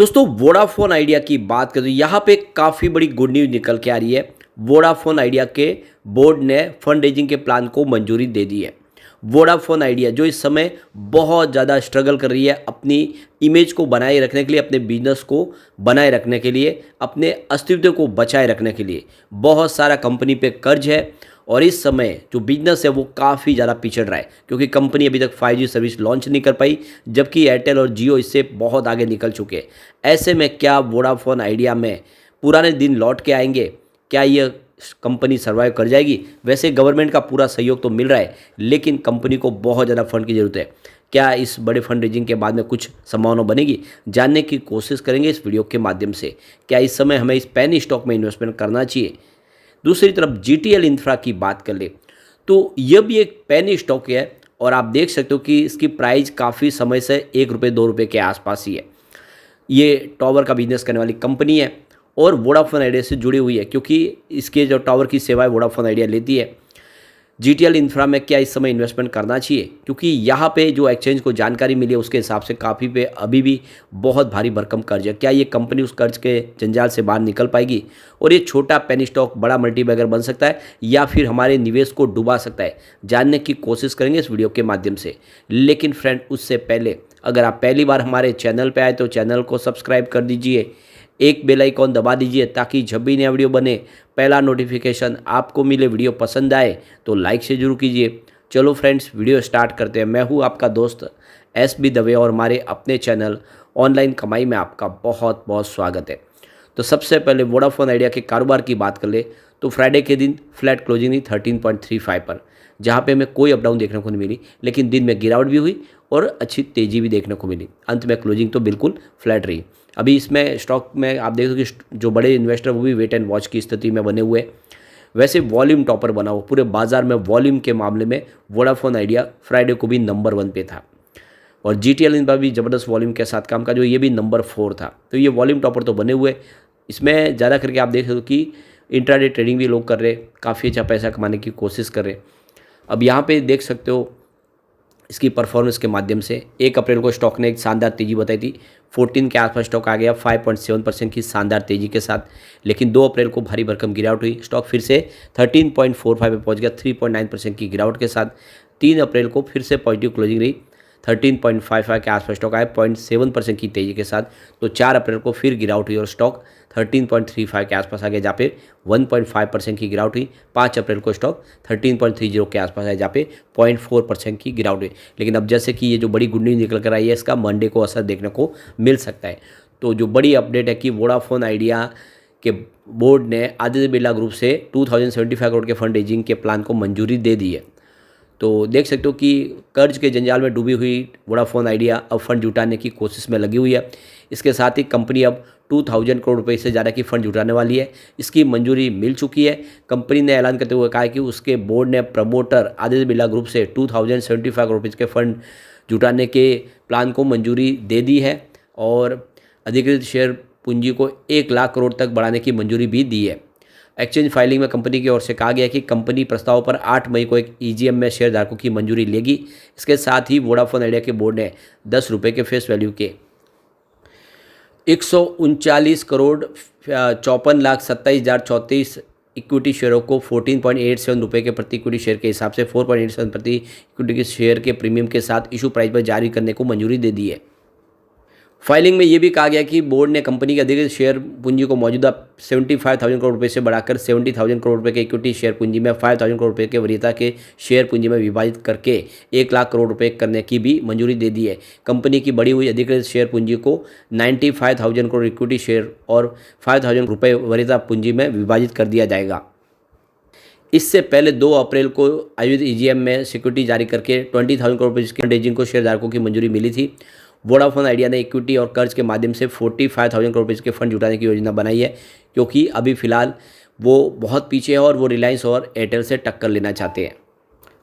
दोस्तों Vodafone idea की बात करें तो यहाँ पे काफ़ी बड़ी गुड न्यूज़ निकल के आ रही है। वोडाफोन आइडिया के बोर्ड ने फंड रेजिंग के प्लान को मंजूरी दे दी है। वोडाफोन आइडिया जो इस समय बहुत ज़्यादा स्ट्रगल कर रही है अपनी इमेज को बनाए रखने के लिए, अपने बिजनेस को बनाए रखने के लिए, अपने अस्तित्व को बचाए रखने के लिए बहुत सारा कंपनी पे कर्ज है और इस समय जो बिजनेस है वो काफ़ी ज़्यादा पिछड़ रहा है क्योंकि कंपनी अभी तक 5G सर्विस लॉन्च नहीं कर पाई, जबकि एयरटेल और जियो इससे बहुत आगे निकल चुके हैं। ऐसे में क्या वोडाफोन आइडिया में पुराने दिन लौट के आएंगे? क्या ये कंपनी सर्वाइव कर जाएगी? वैसे गवर्नमेंट का पूरा सहयोग तो मिल रहा है, लेकिन कंपनी को बहुत ज़्यादा फंड की ज़रूरत है। क्या इस बड़े फंड रेजिंग के बाद में कुछ संभावना बनेगी? जानने की कोशिश करेंगे इस वीडियो के माध्यम से। क्या इस समय हमें इस पेनी स्टॉक में इन्वेस्टमेंट करना चाहिए? दूसरी तरफ जीटीएल इंफ्रा की बात कर ले तो यह भी एक पेनी स्टॉक है और आप देख सकते हो कि इसकी प्राइस काफ़ी समय से ₹1 ₹2 के आसपास ही है। ये टावर का बिजनेस करने वाली कंपनी है और वोडाफोन आइडिया से जुड़ी हुई है क्योंकि इसके जो टावर की सेवाएं वोडाफोन आइडिया लेती है। जीटीएल इंफ्रा में क्या इस समय इन्वेस्टमेंट करना चाहिए? क्योंकि यहाँ पे जो एक्सचेंज को जानकारी मिली है उसके हिसाब से काफ़ी पे अभी भी बहुत भारी भरकम कर्ज है। क्या ये कंपनी उस कर्ज के जंजाल से बाहर निकल पाएगी और ये छोटा पेनी स्टॉक बड़ा मल्टीबैगर बन सकता है या फिर हमारे निवेश को डुबा सकता है? जानने की कोशिश करेंगे इस वीडियो के माध्यम से। लेकिन फ्रेंड, उससे पहले अगर आप पहली बार हमारे चैनल पर आए तो चैनल को सब्सक्राइब कर दीजिए, एक बेल आइकॉन दबा दीजिए ताकि जब भी नया वीडियो बने पहला नोटिफिकेशन आपको मिले। वीडियो पसंद आए तो लाइक से जरूर कीजिए। चलो फ्रेंड्स, वीडियो स्टार्ट करते हैं। मैं हूँ आपका दोस्त SB दवे और हमारे अपने चैनल ऑनलाइन कमाई में आपका बहुत बहुत स्वागत है। तो सबसे पहले वोडाफोन आइडिया के कारोबार की बात कर ले तो फ्राइडे के दिन फ्लैट क्लोजिंग थी 13.35 पर, जहाँ पे हमें कोई अपडाउन देखने को नहीं मिली, लेकिन दिन में गिरावट भी हुई और अच्छी तेज़ी भी देखने को मिली। अंत में क्लोजिंग तो बिल्कुल फ्लैट रही। अभी इसमें स्टॉक में आप देख सकते हो कि जो बड़े इन्वेस्टर वो भी वेट एंड वॉच की स्थिति में बने हुए। वैसे वॉल्यूम टॉपर बना हुआ पूरे बाजार में, वॉल्यूम के मामले में वोडाफोन आइडिया फ्राइडे को भी नंबर 1 पे था और जीटीएल इन पर भी ज़बरदस्त वॉल्यूम के साथ काम का, जो ये भी नंबर 4 था। तो ये वॉल्यूम टॉपर तो बने हुए। इसमें ज़्यादा करके आप देख सकते हो कि इंट्राडे ट्रेडिंग भी लोग कर रहे, काफ़ी अच्छा पैसा कमाने की कोशिश कर रहे। अब यहाँ पे देख सकते हो इसकी परफॉर्मेंस के माध्यम से 1 अप्रैल को स्टॉक ने एक शानदार तेज़ी बताई थी। 14 के आसपास स्टॉक आ गया 5.7% की शानदार तेज़ी के साथ, लेकिन 2 अप्रैल को भारी भरकम गिरावट हुई। स्टॉक फिर से 13.45 पे पहुंच गया 3.9% की गिरावट के साथ। 3 अप्रैल को फिर से पॉजिटिव क्लोजिंग रही, 13.55 के आसपास स्टॉक आया 0.7% की तेज़ी के साथ। तो 4 अप्रैल को फिर गिरावट हुई और स्टॉक 13.35 के आसपास आ गया, जहाँ पे 1.5% की गिरावट हुई। 5 अप्रैल को स्टॉक 13.30 के आसपास आया, जहाँ पे 0.4% की गिरावट हुई। लेकिन अब जैसे कि ये जो बड़ी गुड न्यूज़ निकल कर आई है, इसका मंडे को असर देखने को मिल सकता है। तो जो बड़ी अपडेट है कि वोडाफोन आइडिया के बोर्ड ने आदित्य बिरला ग्रुप से 2075 करोड़ के फंड रेजिंग के प्लान को मंजूरी दे दी है। तो देख सकते हो कि कर्ज के जंजाल में डूबी हुई वोडाफोन आइडिया अब फंड जुटाने की कोशिश में लगी हुई है। इसके साथ ही कंपनी अब 2000 करोड़ रुपए से ज़्यादा की फंड जुटाने वाली है। इसकी मंजूरी मिल चुकी है। कंपनी ने ऐलान करते हुए कहा है कि उसके बोर्ड ने प्रमोटर आदित्य बिरला ग्रुप से 2075 करोड़ रुपये के फंड जुटाने के प्लान को मंजूरी दे दी है और अधिकृत शेयर पूंजी को 1 लाख करोड़ तक बढ़ाने की मंजूरी भी दी है। एक्सचेंज फाइलिंग में कंपनी की ओर से कहा गया कि कंपनी प्रस्ताव पर 8 मई को एक EGM में शेयरधारकों की मंजूरी लेगी। इसके साथ ही वोडाफोन आइडिया के बोर्ड ने ₹10 के फेस वैल्यू के 139 करोड़ 54,27,034 इक्विटी शेयरों को ₹14.87 के प्रति इक्विटी शेयर के हिसाब से 4.87 प्रति इक्विटी के शेयर के प्रीमियम के साथ इशू प्राइस पर जारी करने को मंजूरी दे दी है। फाइलिंग में ये भी कहा गया कि बोर्ड ने कंपनी के अधिकृत शेयर पूंजी को मौजूदा 75,000 करोड़ रुपये से बढ़ाकर 70,000 करोड़ रुपये के इक्विटी शेयर पूंजी में 5,000 करोड़ रुपये के वरीयता के शेयर पूंजी में विभाजित करके 1 लाख करोड़ रुपये करने की भी मंजूरी दे दी है। कंपनी की बढ़ी हुई अधिकृत शेयर पूंजी को 95,000 करोड़ इक्विटी शेयर और 5,000 रुपये वरीयता पूंजी में विभाजित कर दिया जाएगा। इससे पहले 2 अप्रैल को आयोजित EGM में सिक्योरिटी जारी करके 20,000 करोड़ रुपये की रेजिंग को शेयरधारकों की मंजूरी मिली थी। वोडाफोन आइडिया ने इक्विटी और कर्ज के माध्यम से 45,000 करोड़ रुपये के फंड जुटाने की योजना बनाई है, क्योंकि अभी फिलहाल वो बहुत पीछे है और वो रिलायंस और एयरटेल से टक्कर लेना चाहते हैं।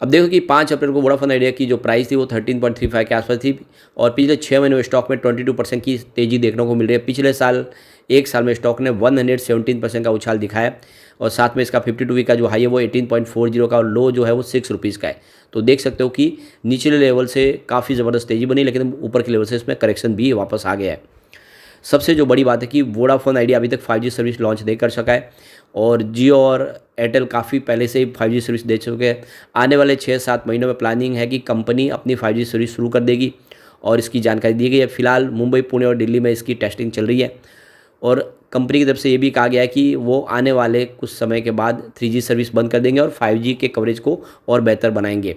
अब देखो कि 5 अप्रैल को वोडाफोन आइडिया की जो प्राइस थी वो 13.35 के आसपास थी और पिछले 6 महीनों में स्टॉक में 22% की तेज़ी देखने को मिल रही है। पिछले साल 1 साल में स्टॉक ने 117% का उछाल दिखाया और साथ में इसका 52 वीक का जो हाई है वो 18.40 का और लो जो है वो ₹6 का है। तो देख सकते हो कि निचले लेवल से काफ़ी ज़बरदस्त तेज़ी बनी, लेकिन ऊपर के लेवल से इसमें करेक्शन भी वापस आ गया है। सबसे जो बड़ी बात है कि वोडाफोन आइडिया अभी तक 5G सर्विस लॉन्च नहीं कर सका है और जियो और एयरटेल काफ़ी पहले से ही 5G सर्विस दे चुके हैं। आने वाले 6-7 महीनों में प्लानिंग है कि कंपनी अपनी 5G सर्विस शुरू कर देगी और इसकी जानकारी दी गई है। फिलहाल मुंबई, पुणे और दिल्ली में इसकी टेस्टिंग चल रही है और कंपनी की तरफ से ये भी कहा गया है कि वो आने वाले कुछ समय के बाद 3G सर्विस बंद कर देंगे और 5G के कवरेज को और बेहतर बनाएंगे।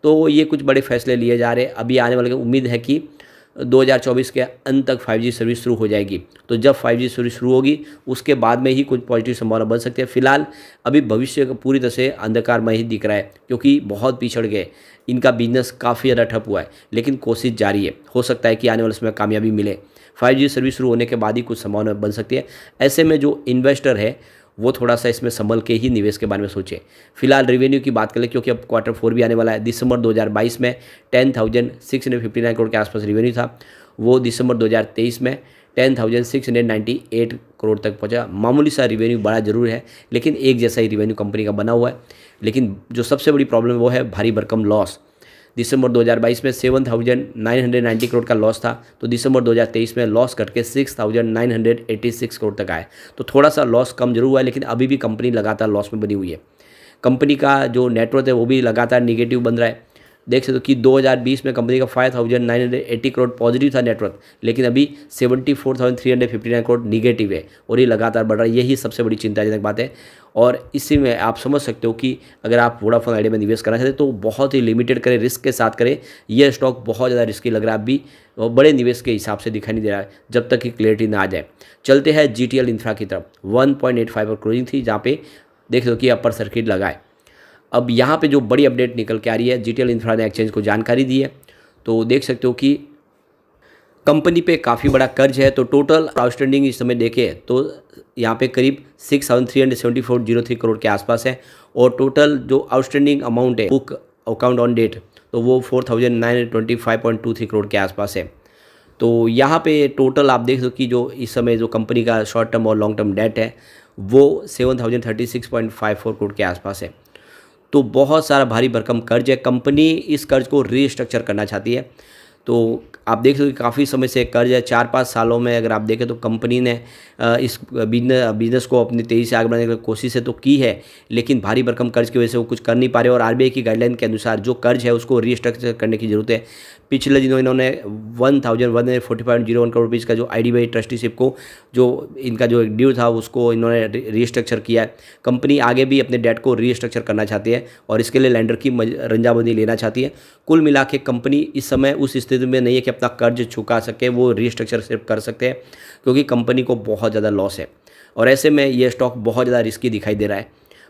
तो ये कुछ बड़े फैसले लिए जा रहे हैं। अभी आने वाले उम्मीद है कि 2024 के अंत तक 5G सर्विस शुरू हो जाएगी। तो जब 5G सर्विस शुरू होगी उसके बाद में ही कुछ पॉजिटिव संभावना बन सकती है। फिलहाल अभी भविष्य पूरी तरह से अंधकारमय ही दिख रहा है क्योंकि बहुत पिछड़ गए, इनका बिजनेस काफ़ी ज़्यादा ठप हुआ है, लेकिन कोशिश जारी है। हो सकता है कि आने वाले समय कामयाबी मिले। 5G सर्विस शुरू होने के बाद ही कुछ संभावना बन सकती है। ऐसे में जो इन्वेस्टर है वो थोड़ा सा इसमें संभल के ही निवेश के बारे में सोचे। फिलहाल रेवेन्यू की बात करें क्योंकि अब Q4 भी आने वाला है। दिसंबर 2022 में 10,659 करोड़ के आसपास रेवेन्यू था, वो दिसंबर 2023 में 10,698 करोड़ तक पहुंचा। मामूली सा रेवेन्यू बड़ा जरूर है, लेकिन एक जैसा ही रेवेन्यू कंपनी का बना हुआ है। लेकिन जो सबसे बड़ी प्रॉब्लम वो है भारी भरकम लॉस। दिसंबर 2022 में 7,990 करोड़ का लॉस था, तो दिसंबर 2023 में लॉस कट के 6,986 करोड़ तक आए। तो थोड़ा सा लॉस कम जरूर हुआ है, लेकिन अभी भी कंपनी लगातार लॉस में बनी हुई है। कंपनी का जो नेटवर्थ है वो भी लगातार निगेटिव बन रहा है। देख सकते हो कि 2020 में कंपनी का 5,980 करोड़ पॉजिटिव था नेटवर्थ, लेकिन अभी 74,359 करोड़ निगेटिव है और ये लगातार बढ़ रहा है। यही सबसे बड़ी चिंताजनक बात है और इसी में आप समझ सकते हो कि अगर आप वोडाफोन आइडिया में निवेश करना चाहते हैं तो बहुत ही लिमिटेड करें, रिस्क के साथ करें। यह स्टॉक बहुत ज़्यादा रिस्की लग रहा है अभी और बड़े निवेश के हिसाब से दिखाई नहीं दे रहा है जब तक कि क्लियरिटी ना आ जाए। चलते हैं GTL इंफ्रा की तरफ। 1.85 पर क्लोजिंग थी, जहाँ पे देख सकते हो कि अपर सर्किट लगा है। अब यहाँ पे जो बड़ी अपडेट निकल के आ रही है, GTL इंफ्रा ने एक्सचेंज को जानकारी दी है। तो देख सकते हो कि कंपनी पे काफ़ी बड़ा कर्ज है। तो टोटल आउटस्टैंडिंग इस समय देखें तो यहाँ पे करीब 6,374.03 करोड़ के आसपास है और टोटल जो आउटस्टैंडिंग अमाउंट है बुक अकाउंट ऑन डेट तो वो 4,925.23 करोड़ के आसपास है। तो यहाँ पे टोटल आप देख सकते हो कि जो इस समय जो कंपनी का शॉर्ट टर्म और लॉन्ग टर्म डेट है वो 7,036.54 करोड़ के आसपास है। तो बहुत सारा भारी भरकम कर्ज है। कंपनी इस कर्ज को रीस्ट्रक्चर करना चाहती है। तो आप देख सकते हो कि काफ़ी समय से कर्ज है। 4-5 सालों में अगर आप देखें तो कंपनी ने इस बिजनेस को अपनी तेज़ी से आगे बढ़ाने की कोशिश है तो की है, लेकिन भारी भरकम कर्ज की वजह से वो कुछ कर नहीं पा रहे और RBI की गाइडलाइन के अनुसार जो कर्ज है उसको रीस्ट्रक्चर करने की ज़रूरत है। पिछले दिनों इन्होंने 1,140.01 करोड़ रुपीज़ का जो IDBI ट्रस्टीशिप को जो इनका जो ड्यू था उसको इन्होंने रीस्ट्रक्चर किया है। कंपनी आगे भी अपने डेट को रीस्ट्रक्चर करना चाहती है और इसके लिए लैंडर की रंजाबंदी लेना चाहती है। कुल मिला के कंपनी इस समय उस स्थिति में नहीं है कि अपना कर्ज चुका सके, वो रीस्ट्रक्चर सिर्फ कर सकते हैं क्योंकि कंपनी को बहुत ज़्यादा लॉस है और ऐसे में ये स्टॉक बहुत ज़्यादा रिस्की दिखाई दे रहा है।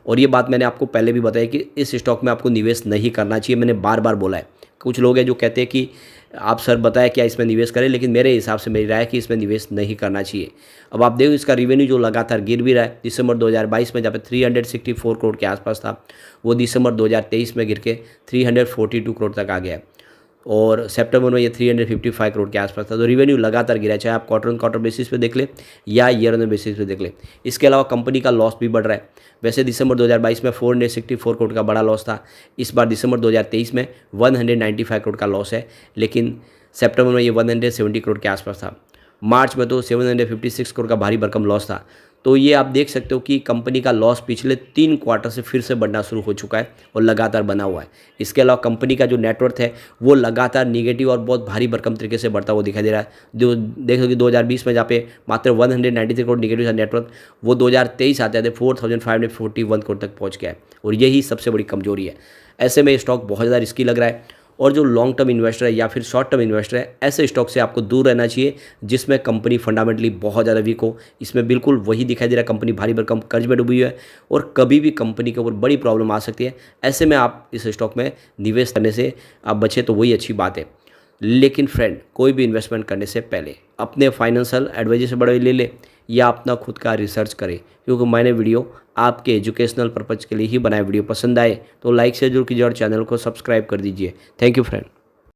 और ये बात मैंने आपको पहले भी बताई कि इस स्टॉक में आपको निवेश नहीं करना चाहिए। मैंने बार बार बोला है। कुछ लोग हैं जो कहते हैं कि आप सर बताएं क्या इसमें निवेश करें, लेकिन मेरे हिसाब से मेरी राय है कि इसमें निवेश नहीं करना चाहिए। अब आप देखो इसका रेवेन्यू जो लगातार गिर भी रहा है। दिसंबर 2022 में जहाँ पे 364 करोड़ के आसपास था वो दिसंबर 2023 में गिर के 342 करोड़ तक आ गया और सितंबर में ये 355 करोड़ के आसपास था। तो रेवेन्यू लगातार गिरा है, चाहे आप क्वार्टर ऑन क्वार्टर बेसिस पे देख ले या ईयर ऑन बेसिस पे देख ले। इसके अलावा कंपनी का लॉस भी बढ़ रहा है। वैसे दिसंबर 2022 में 464 करोड़ का बड़ा लॉस था, इस बार दिसंबर 2023 में 195 करोड़ का लॉस है, लेकिन सितंबर में ये 170 करोड़ के आसपास था। मार्च में तो 756 करोड़ का भारी भरकम लॉस था। तो ये आप देख सकते हो कि कंपनी का लॉस पिछले 3 क्वार्टर से फिर से बढ़ना शुरू हो चुका है और लगातार बना हुआ है। इसके अलावा कंपनी का जो नेटवर्थ है वो लगातार निगेटिव और बहुत भारी भरकम तरीके से बढ़ता हुआ दिखाई दे रहा है। जो देख सकते 2020 में जहाँ पे मात्र 193 करोड़ निगेटिव था नेटवर्थ, वो 2023 आते आते 4,541 करोड़ तक पहुँच गया है और यही सबसे बड़ी कमजोरी है। ऐसे में स्टॉक बहुत ज़्यादा रिस्की लग रहा है और जो लॉन्ग टर्म इन्वेस्टर है या फिर शॉर्ट टर्म इन्वेस्टर है ऐसे स्टॉक से आपको दूर रहना चाहिए जिसमें कंपनी फंडामेंटली बहुत ज़्यादा वीक हो। इसमें बिल्कुल वही दिखाई दे रहा है, कंपनी भारी भरकम कर्ज में डूबी हुई है और कभी भी कंपनी के ऊपर बड़ी प्रॉब्लम आ सकती है। ऐसे में आप इस स्टॉक में निवेश करने से आप बचे तो वही अच्छी बात है। लेकिन फ्रेंड, कोई भी इन्वेस्टमेंट करने से पहले अपने फाइनेंशियल एडवाइजर से बड़े ले ले या अपना खुद का रिसर्च करें, क्योंकि मैंने वीडियो आपके एजुकेशनल पर्पज़ के लिए ही बनाया। वीडियो पसंद आए तो लाइक से जरूर कीजिए और चैनल को सब्सक्राइब कर दीजिए। Thank you friend.